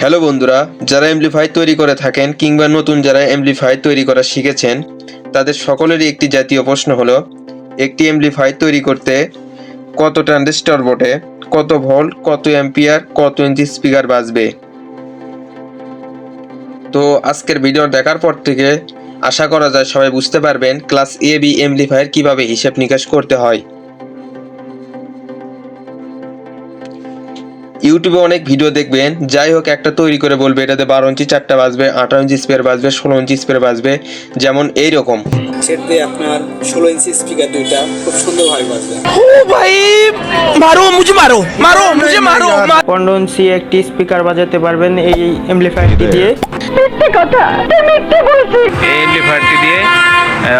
Hello বন্ধুরা, যারা amplify তৈরি করে থাকেন কিংবা নতুন যারা এমপ্লিফাই তৈরি করা শিখেছেন তাদের সকলেরই একটি জাতীয় প্রশ্ন হলো একটি এমপ্লিফাই তৈরি করতে কত ট্রানজিস্টর বটে, কত ভোল্ট, কত অ্যাম্পিয়ার, কত ইঞ্চি স্পিকার বাজবে। তো আজকের ভিডিও দেখার পর থেকে আশা করা যায় সবাই বুঝতে পারবেন ক্লাস এ বি এমপ্লিফায়ার কিভাবে হিসাব নিকাশ করতে হয়। ইউটিউবে অনেক ভিডিও দেখবেন, যাই হোক একটা তৈরি করে বলবে এটাতে 12 ইঞ্চি চারটা বাজবে, 18 ইঞ্চি স্পিকার বাজবে, 16 ইঞ্চি স্পিকার বাজবে, যেমন এইরকম। সেটাতে আপনার 16 ইঞ্চি স্পিকার দুইটা খুব সুন্দরভাবে বাজবে। ओ भाई मारो मुझे मारो मारो मुझे मारो 15 ইঞ্চি একটি স্পিকার বাজাতে পারবেন এই এমপ্লিফায়ারটি দিয়ে। এই এমপ্লিফায়ারটি দিয়ে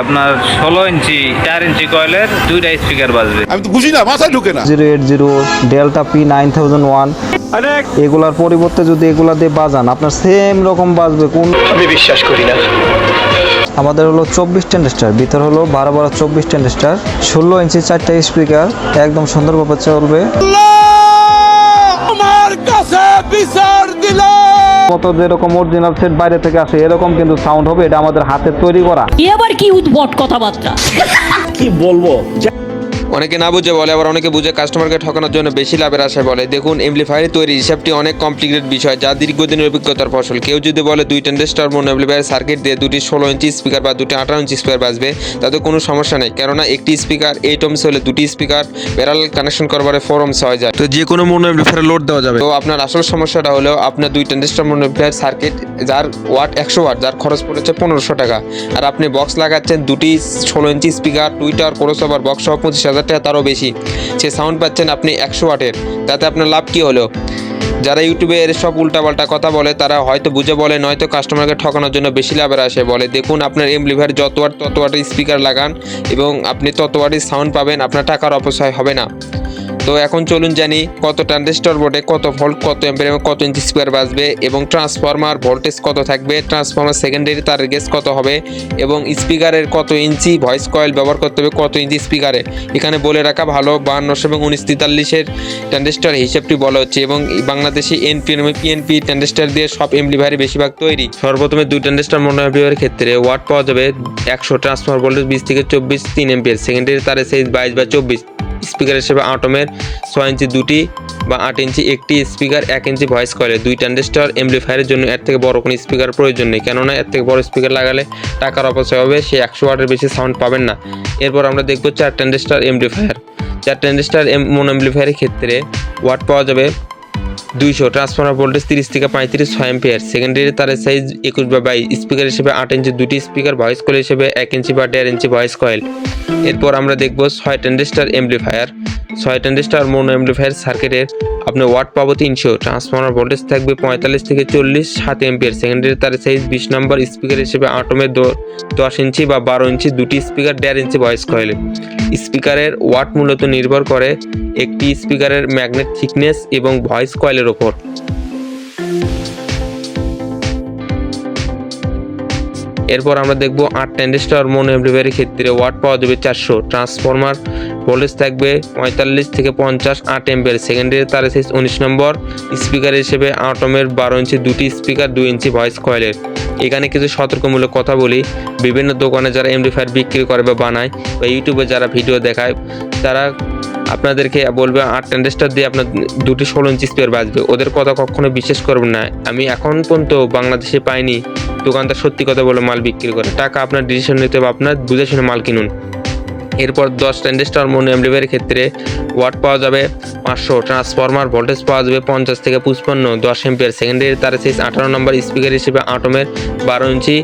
আপনার 16 ইঞ্চি 4 ইঞ্চি কয়েলের দুইটা স্পিকার বাজবে। আমি তো বুঝি না, মাথায় ঢুকে না। 080 ডেল্টা পি 9001 এগুলার পরিবর্তে যদি এগুলা দিয়ে বাজান আপনার সেম রকম বাজবে। কোন আমি বিশ্বাস করি না। আমাদের হলো 24 ট্রানজিস্টর, ভিতর হলো 12 24 ট্রানজিস্টর, 16 ইঞ্চি চারটা স্পিকার একদম সুন্দরভাবে চলবে। আমার কাছে বিচার দিল। কত যেরকম অরিজিনাল সেট বাইরে থেকে আসে এরকম কিন্তু সাউন্ড হবে, এটা আমাদের হাতে তৈরি করা। এবার কি উদ্ভট কথাবার্তা। কি বলবো? অনেকে না বুঝে বলে, আবার অনেকে বুঝে কাস্টমারকে ঠকানোর জন্য বেশি লাভের আশায় বলে। দেখুন, এমপ্লিফায়ার তৈরি হিসাবটি অনেক কমপ্লিকেটেড বিষয়, যা দীর্ঘদিনের অভিজ্ঞতার ফসল। কেউ যদি বলে 2 ট্রানজিস্টর মোনো এমপ্লিফায়ার সার্কিট দিয়ে দুটি 16 ইঞ্চি স্পিকার বা দুটি 18 ইঞ্চি স্পিকার বাজবে, তাতে কোনো সমস্যা নেই, কেননা একটি স্পিকার 8 ohms হলে দুটি স্পিকার প্যারালাল কানেকশন করবারে 4 ohms হয়ে যায়, তো যে কোনো মোনো এমপ্লিফায়ারে লোড দেওয়া যাবে। তো আপনার আসল সমস্যাটা হলো আপনার 2 ট্রানজিস্টর মোনো এমপ্লিফায়ার সার্কিট, যার ওয়াট 100 ওয়াট, যার খরচ পড়েছে 1500 টাকা, আর আপনি বক্স লাগাচ্ছেন দুটি 16 inch speaker, Twitter cross over box সহ 25,000 টাকা, তারও বেশি। সে সাউন্ড পাচ্ছেন আপনি 100 ওয়াটের, তাতে আপনার লাভ কি হলো? যারা ইউটিউবে এর সব উল্টাপাল্টা কথা বলে তারা হয়তো বুঝে বলে, নয়তো কাস্টমারকে ঠকানোর জন্য বেশি লাভের আসে বলে। দেখুন, আপনার এমপ্লিফায়ার যত ওয়াট তত ওয়াটের স্পিকার লাগান এবং আপনি তত ওয়াটের সাউন্ড পাবেন, আপনার টাকার অপচয় হবে না। তো এখন চলুন জানি কত ট্রানজিস্টর বোর্ডে কত ভোল্ট, কত অ্যাম্পিয়ার এবং কত ইঞ্চি স্পিকার বাজবে, এবং ট্রান্সফরমার ভোল্টেজ কত থাকবে, ট্রান্সফরমার সেকেন্ডারি তার গেজ কত হবে, এবং স্পিকারের কত ইঞ্চি ভয়েস কয়েল ব্যবহার করতে হবে কত ইঞ্চি স্পিকারে। এখানে বলে রাখা ভালো 5200 এবং 1943-এর ট্রানজিস্টর হিসেবটি বলা হচ্ছে, এবং বাংলাদেশি এনপি এবং পিএনপি ট্রানজিস্টর দিয়ে সব এমপ্লিফায়ারই বেশিরভাগ তৈরি। সর্বপ্রথমে 2 ট্রানজিস্টর মোনো এমপ্লিফায়ারের ক্ষেত্রে ওয়াট পাওয়া যাবে 100, ট্রান্সফরমার ভোল্টেজ 20 থেকে 24, 3 এম্পিয়ার, সেকেন্ডারি তারের সাইজ 22 বা 24, স্পিকার হিসেবে আটমের 6 ইঞ্চি দুটি বা 8 ইঞ্চি একটি স্পিকার, 1 ইঞ্চি ভয়েস কয়েলে। 2 ট্রানজিস্টর এমপ্লিফায়ারের জন্য এর থেকে বড় কোনো স্পিকার প্রয়োজন নেই, কেননা এর থেকে বড় স্পিকার লাগালে টাকার অপচয় হবে, সে 100 ওয়াটের বেশি সাউন্ড পাবেন না। এরপর আমরা দেখব 4 ট্রানজিস্টর এমপ্লিফায়ার। 4 ট্রানজিস্টর মোনো এমপ্লিফায়ারের ক্ষেত্রে ওয়াট পাওয়া যাবে 200, ট্রান্সফরমার ভোল্টেজ 30 থেকে 35, 6 এম্পিয়ার, সেকেন্ডারি তারের সাইজ 21 বা 22, স্পিকার হিসেবে 8 ইঞ্চি দুটি স্পিকার, ভয়েস কয়েল হিসেবে 1 ইঞ্চি বা 1.5 ইঞ্চি ভয়েস কয়েল। এরপর আমরা দেখব 6 transistor amplifier. 6 transistor mono amplifier সার্কিটের আপনি ওয়াট পাবো 300, ট্রান্সফরমার ভোল্টেজ থাকবে 45 থেকে 40, 7 এম্পিয়ার, সেকেন্ডারি তারের সাইজ 20 নম্বর, স্পিকার হিসেবে আটমের 10 ইঞ্চি বা 12 ইঞ্চি দুটি স্পিকার, 1.5 ইঞ্চি ভয়েস কয়েল। স্পিকারের ওয়াট মূলত নির্ভর করে একটি স্পিকারের ম্যাগনেট থিকনেস এবং ভয়েস কয়েলের ওপর। এরপর আমরা দেখব 8 ট্রানজিস্টর মোনো এমপ্লিফায়ারের ক্ষেত্রে ওয়াট পাওয়া যাবে 400, ট্রান্সফরমার ভোল্টেজ থাকবে 45 থেকে 50, 8 এম্পিয়ার, সেকেন্ডারি তারের সাইজ 19 নম্বর, স্পিকার হিসেবে আটমের 12 ইঞ্চি দুটি স্পিকার, 2 ইঞ্চি ভয়েস কয়েলের। এখানে কিছু সতর্কমূলক কথা বলি। বিভিন্ন দোকানে যারা এমপ্লিফায়ার বিক্রি করে বা বানায় বা ইউটিউবে যারা ভিডিও দেখায়, তারা আপনাদেরকে বলবে 8 ট্রানজিস্টর দিয়ে আপনার দুটি 16 ইঞ্চি স্পিকার বাজবে, ওদের কথা কখনো বিশ্বাস করবেন না। আমি এখন পর্যন্ত বাংলাদেশে পাইনি দোকানদার সত্যি কথা বলে মাল বিক্রি করে। টাকা আপনার ডিসিশন নিতে হবে, আপনার বুঝে শুনে মাল কিনুন। এরপর 10 ট্রানজিস্টর মোনো এমপ্লিফায়ারের ক্ষেত্রে ওয়াট পাওয়া যাবে 500, ট্রান্সফরমার ভোল্টেজ পাওয়া যাবে 50 থেকে 55, 10 এম্পিয়ার, সেকেন্ডারি তারের সাইজ 18 নম্বর, স্পিকার হিসেবে আটমের 12 ইঞ্চি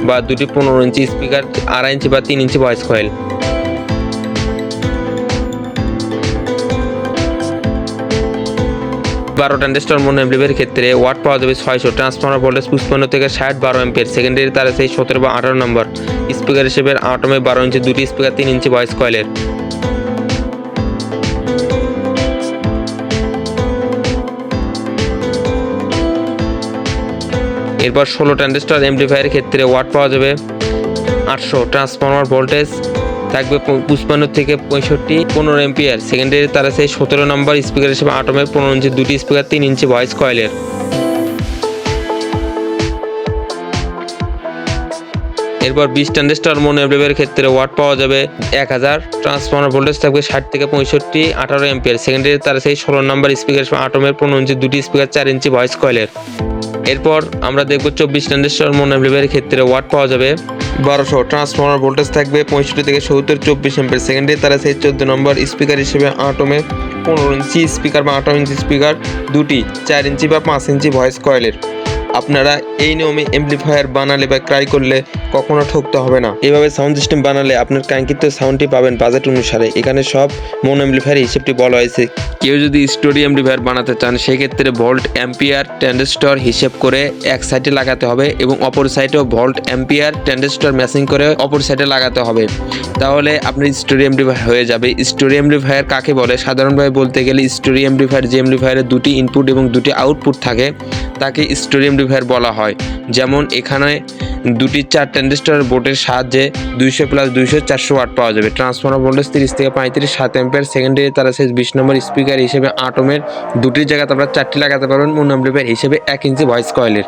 বা দুটি 15 ইঞ্চি স্পিকার, 2.5 ইঞ্চি বা 3 inch voice coil. 12 transistor mono এমপ্লিফায়ারের ক্ষেত্রে ওয়াট পাওয়া যাবে 600, ট্রান্সফরমার ভোল্টেজ 55 থেকে 60, 12 এম্পিয়ার, সেকেন্ডারি তারের সাইজ 17 বা 18 নম্বর, স্পিকার হিসেবে আটমে 12 ইঞ্চি দুটি স্পিকার, 3 ইঞ্চি ভয়েস কয়েলের। এরপর 16 ট্রানজিস্টর এমপ্লিফায়ারের ক্ষেত্রে ওয়াট পাওয়া যাবে 800, ট্রান্সফরমার ভোল্টেজ থাকবে 55 থেকে 65, 15 এম্পিয়ার, সেকেন্ডারি তারের সাইজ 17 নম্বর, স্পিকার হিসেবে আটমের 15 ইঞ্চি দুটি স্পিকার, 3 ইঞ্চি ভয়েস কয়েলের। এরপর 20 ট্রানজিস্টর মোনো অ্যাম্পলিফায়ারের ক্ষেত্রে ওয়াট পাওয়া যাবে 1000, ট্রান্সফরমার ভোল্টেজ থাকবে 60 থেকে 65, 18 অ্যাম্পিয়ার। সেকেন্ডারি তার সেই 16 নম্বর স্পিকার আটমের 15 ইঞ্চি দুটি স্পিকার 4 ইঞ্চি ভয়েস কয়েলের। এরপর আমরা দেখব 24 ট্রানজিস্টর মোনো অ্যাম্পলিফায়ারের ক্ষেত্রে ওয়াট পাওয়া যাবে 1200, ট্রান্সফরমার ভোল্টেজ থাকবে 65 থেকে 70, 24 অ্যাম্পিয়ার। সেকেন্ডারি তারা সেই 14 নম্বর স্পিকার হিসেবে আটমের 15 ইঞ্চি স্পিকার বা 18 ইঞ্চি স্পিকার দুটি 4 ইঞ্চি বা 5 ইঞ্চি ভয়েস কয়েলের। আপনারা এই নিয়মে অ্যাম্পলিফায়ার বানালে বা ক্রাই করলে কখনো ঠকতে হবে না। এইভাবে সাউন্ড সিস্টেম বানালে আপনার কাঙ্ক্ষিত সাউন্ডটি পাবেন বাজেট অনুসারে। এখানে সব মোনো অ্যাম্পলিফায়ার হিসেবটি বলা হয়েছে। কেউ যদি স্টুডিও অ্যাম্পলিফায়ার বানাতে চান সেক্ষেত্রে ভোল্ট অ্যাম্পিয়ার ট্রানজিস্টর হিসেব করে এক সাইডে লাগাতে হবে এবং অপর সাইডেও ভোল্ট অ্যাম্পিয়ার ট্রানজিস্টর ম্যাচিং করে অপর সাইডে লাগাতে হবে, তাহলে আপনার স্টুডিও অ্যাম্পলিফায়ার হয়ে যাবে। স্টুডিও অ্যাম্পলিফায়ার কাকে বলে? সাধারণভাবে বলতে গেলে স্টুডিও অ্যাম্পলিফায়ার যে অ্যাম্পলিফায়ারের দুটি ইনপুট এবং দুটি আউটপুট থাকে তাকে স্টুডিও অ্যাম্পলিফায়ার বলা হয়। যেমন এখানে দুটি 4 ট্রানজিস্টর বোর্ডের সাহায্যে 200 + 200 400 ওয়াট পাওয়া যাবে। ট্রান্সফরমার ভোল্টেজ 30 থেকে 35, 7 অ্যাম্পিয়ার। সেকেন্ডারি তারা সেই 20 নম্বর স্পিকার হিসেবে আটমের দুটির জায়গাতে আপনারা 4টি লাগাতে পারবেন মোনো অ্যাম্পলিফায়ার হিসেবে 1 ইঞ্চি ভয়েস কয়েলের।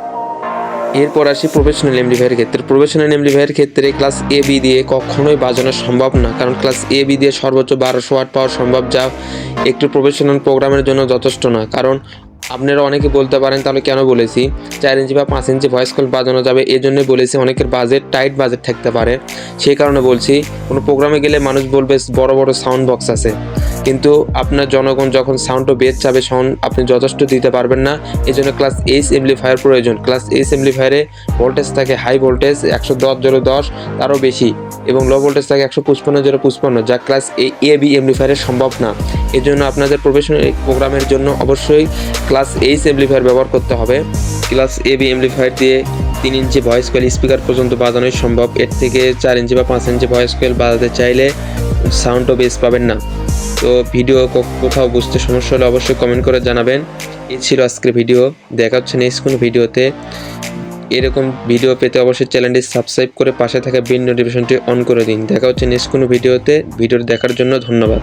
এরপর আসি প্রফেশনাল অ্যাম্পলিফায়ারের ক্ষেত্রে। প্রফেশনাল অ্যাম্পলিফায়ারের ক্ষেত্রে ক্লাস এ বি দিয়ে কখনোই বাজানো সম্ভব না, কারণ ক্লাস এ বি দিয়ে সর্বোচ্চ 1200 ওয়াট পাওয়া সম্ভব, যা একটু প্রফেশনাল প্রোগ্রামের জন্য যথেষ্ট না। কারণ আপনারা অনেকে বলতে পারেন তাহলে কেন বলেছি 4 ইঞ্চি বা 5 ইঞ্চি ভয়েস কল বাজানো যাবে, এই জন্যই বলেছি। অনেকের বাজেট টাইট বাজেট থাকতে পারে, সেই কারণে বলছি। কোনো প্রোগ্রামে গেলে মানুষ বলবে বড় বড় সাউন্ড বক্স আছে, কিন্তু আপনার জনগণ যখন সাউন্ডও বেস চাবে সাউন্ড আপনি যথেষ্ট দিতে পারবেন না। এই জন্য ক্লাস এইচ অ্যাম্পলিফায়ার প্রয়োজন। ক্লাস এইচ অ্যাম্পলিফায়ারে ভোল্টেজ থাকে হাই ভোল্টেজ 110/10 তারও বেশি এবং লো ভোল্টেজ থাকে 155/55, যা ক্লাস এ বি অ্যাম্পলিফায়ারে সম্ভব না। এই জন্য আপনাদের প্রফেশনাল প্রোগ্রামের জন্য অবশ্যই ক্লাস এইচ অ্যাম্পলিফায়ার ব্যবহার করতে হবে। ক্লাস এ বি অ্যাম্পলিফায়ার দিয়ে 3 ইঞ্চি ভয়েস কয়েল স্পিকার পর্যন্ত বাজানোই সম্ভব। এর থেকে 4 ইঞ্চি বা 5 ইঞ্চি ভয়েস কয়েল বাজাতে চাইলে সাউন্ডও বেস পাবেন না। তো ভিডিও কোথাও বুঝতে সমস্যা হলে অবশ্যই কমেন্ট করে জানাবেন। এই ছিল আজকের ভিডিও, দেখা হচ্ছে নেক্সট কোনো ভিডিওতে। এরকম ভিডিও পেতে অবশ্যই চ্যানেলটি সাবস্ক্রাইব করে পাশে থাকা বেল নোটিফিকেশনটি অন করে দিন। দেখা হচ্ছে নেক্সট কোনো ভিডিওতে। ভিডিও দেখার জন্য ধন্যবাদ।